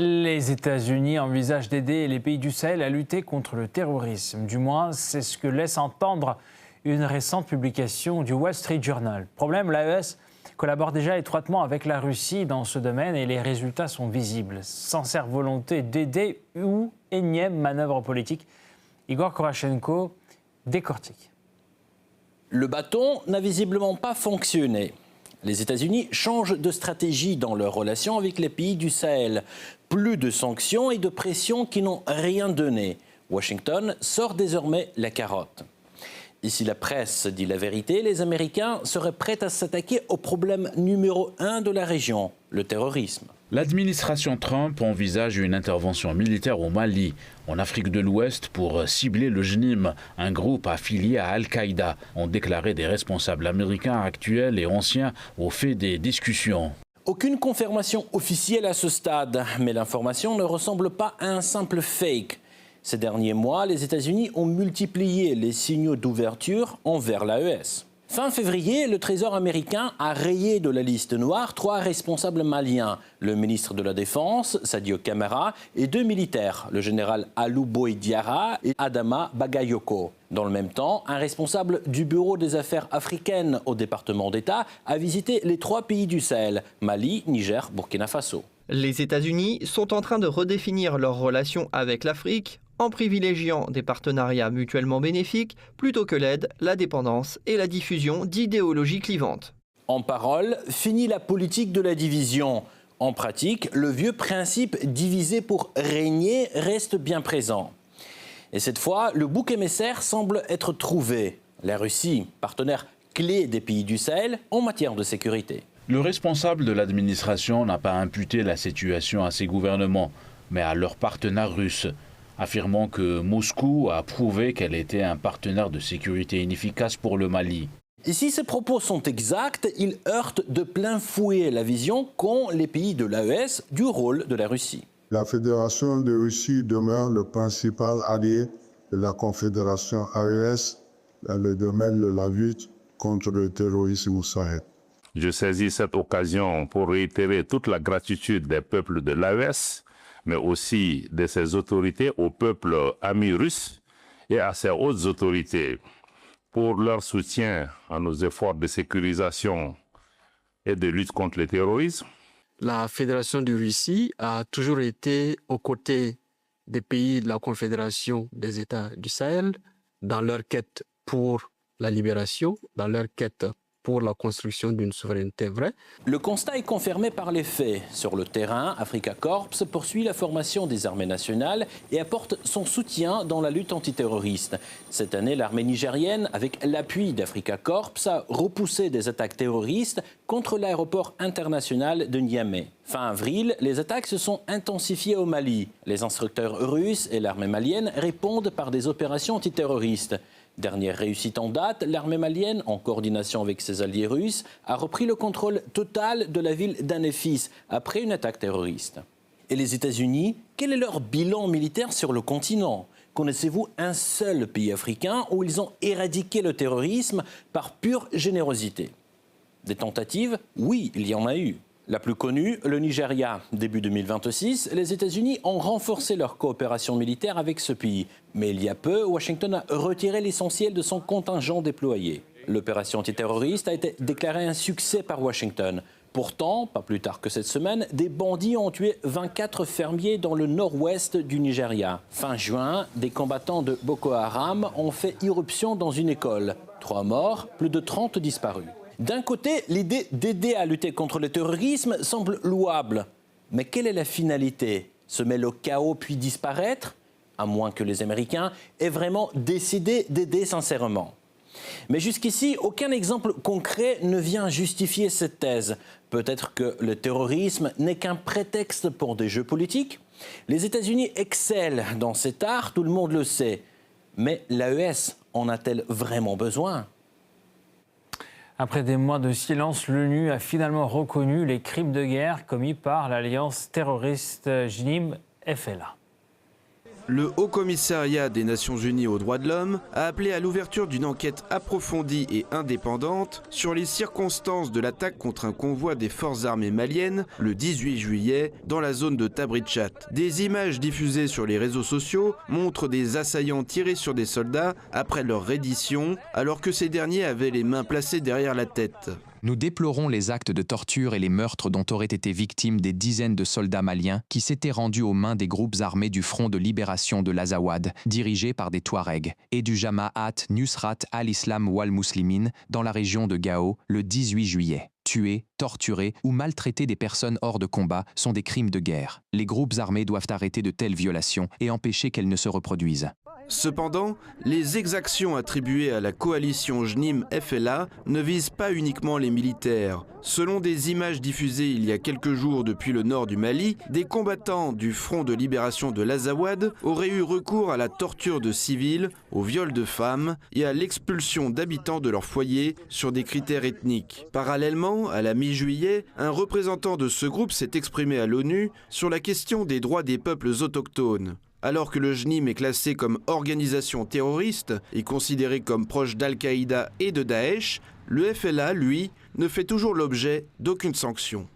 Les États-Unis envisagent d'aider les pays du Sahel à lutter contre le terrorisme. Du moins, c'est ce que laisse entendre une récente publication du Wall Street Journal. Problème, l'AES collabore déjà étroitement avec la Russie dans ce domaine et les résultats sont visibles. Sincère volonté d'aider ou énième manœuvre politique, Igor Korachenko décortique. Le bâton n'a visiblement pas fonctionné. Les États-Unis changent de stratégie dans leurs relations avec les pays du Sahel. Plus de sanctions et de pressions qui n'ont rien donné. Washington sort désormais la carotte. Et si la presse dit la vérité, les Américains seraient prêts à s'attaquer au problème numéro 1 de la région, le terrorisme. L'administration Trump envisage une intervention militaire au Mali, en Afrique de l'Ouest, pour cibler le JNIM, un groupe affilié à Al-Qaïda, ont déclaré des responsables américains actuels et anciens au fait des discussions. Aucune confirmation officielle à ce stade, mais l'information ne ressemble pas à un simple fake. Ces derniers mois, les États-Unis ont multiplié les signaux d'ouverture envers l'AES. Fin février, le Trésor américain a rayé de la liste noire 3 responsables maliens, le ministre de la Défense, Sadio Camara, et 2 militaires, le général Alou Boy Diarra et Adama Bagayoko. Dans le même temps, un responsable du Bureau des affaires africaines au département d'État a visité les 3 pays du Sahel, Mali, Niger, Burkina Faso. Les États-Unis sont en train de redéfinir leurs relations avec l'Afrique en privilégiant des partenariats mutuellement bénéfiques plutôt que l'aide, la dépendance et la diffusion d'idéologies clivantes. En parole, fini la politique de la division. En pratique, le vieux principe diviser pour régner reste bien présent. Et cette fois, le bouc émissaire semble être trouvé. La Russie, partenaire clé des pays du Sahel en matière de sécurité. Le responsable de l'administration n'a pas imputé la situation à ses gouvernements, mais à leurs partenaires russes, affirmant que Moscou a prouvé qu'elle était un partenaire de sécurité inefficace pour le Mali. Et si ces propos sont exacts, ils heurtent de plein fouet la vision qu'ont les pays de l'AES du rôle de la Russie. La Fédération de Russie demeure le principal allié de la Confédération AES dans le domaine de la lutte contre le terrorisme au Sahel. Je saisis cette occasion pour réitérer toute la gratitude des peuples de l'AES, mais aussi de ses autorités au peuple ami russe et à ses hautes autorités pour leur soutien à nos efforts de sécurisation et de lutte contre le terrorisme. La Fédération de Russie a toujours été aux côtés des pays de la Confédération des États du Sahel dans leur quête pour la libération, dans leur quête pour la construction d'une souveraineté vraie. Le constat est confirmé par les faits. Sur le terrain, Africa Corps poursuit la formation des armées nationales et apporte son soutien dans la lutte antiterroriste. Cette année, l'armée nigérienne, avec l'appui d'Africa Corps, a repoussé des attaques terroristes contre l'aéroport international de Niamey. Fin avril, les attaques se sont intensifiées au Mali. Les instructeurs russes et l'armée malienne répondent par des opérations antiterroristes. Dernière réussite en date, l'armée malienne, en coordination avec ses alliés russes, a repris le contrôle total de la ville d'Anefis après une attaque terroriste. Et les États-Unis, quel est leur bilan militaire sur le continent? Connaissez-vous un seul pays africain où ils ont éradiqué le terrorisme par pure générosité? Des tentatives? Oui, il y en a eu. La plus connue, le Nigeria. Début 2026, les États-Unis ont renforcé leur coopération militaire avec ce pays. Mais il y a peu, Washington a retiré l'essentiel de son contingent déployé. L'opération antiterroriste a été déclarée un succès par Washington. Pourtant, pas plus tard que cette semaine, des bandits ont tué 24 fermiers dans le nord-ouest du Nigeria. Fin juin, des combattants de Boko Haram ont fait irruption dans une école. 3 morts, plus de 30 disparus. D'un côté, l'idée d'aider à lutter contre le terrorisme semble louable. Mais quelle est la finalité? Semer le chaos puis disparaître? À moins que les Américains aient vraiment décidé d'aider sincèrement. Mais jusqu'ici, aucun exemple concret ne vient justifier cette thèse. Peut-être que le terrorisme n'est qu'un prétexte pour des jeux politiques? Les États-Unis excellent dans cet art, tout le monde le sait. Mais l'AES en a-t-elle vraiment besoin? Après des mois de silence, l'ONU a finalement reconnu les crimes de guerre commis par l'alliance terroriste JNIM-FLA. Le Haut-Commissariat des Nations Unies aux droits de l'homme a appelé à l'ouverture d'une enquête approfondie et indépendante sur les circonstances de l'attaque contre un convoi des forces armées maliennes le 18 juillet dans la zone de Tabrichat. Des images diffusées sur les réseaux sociaux montrent des assaillants tirer sur des soldats après leur reddition alors que ces derniers avaient les mains placées derrière la tête. Nous déplorons les actes de torture et les meurtres dont auraient été victimes des dizaines de soldats maliens qui s'étaient rendus aux mains des groupes armés du Front de libération de l'Azawad, dirigés par des Touaregs, et du Jamaat Nusrat al-Islam wal-Muslimin dans la région de Gao le 18 juillet. Tuer, torturer ou maltraiter des personnes hors de combat sont des crimes de guerre. Les groupes armés doivent arrêter de telles violations et empêcher qu'elles ne se reproduisent. Cependant, les exactions attribuées à la coalition JNIM-FLA ne visent pas uniquement les militaires. Selon des images diffusées il y a quelques jours depuis le nord du Mali, des combattants du Front de libération de l'Azawad auraient eu recours à la torture de civils, au viol de femmes et à l'expulsion d'habitants de leur foyer sur des critères ethniques. Parallèlement, à la mi-juillet, un représentant de ce groupe s'est exprimé à l'ONU sur la question des droits des peuples autochtones. Alors que le JNIM est classé comme organisation terroriste et considéré comme proche d'Al-Qaïda et de Daesh, le FLA, lui, ne fait toujours l'objet d'aucune sanction.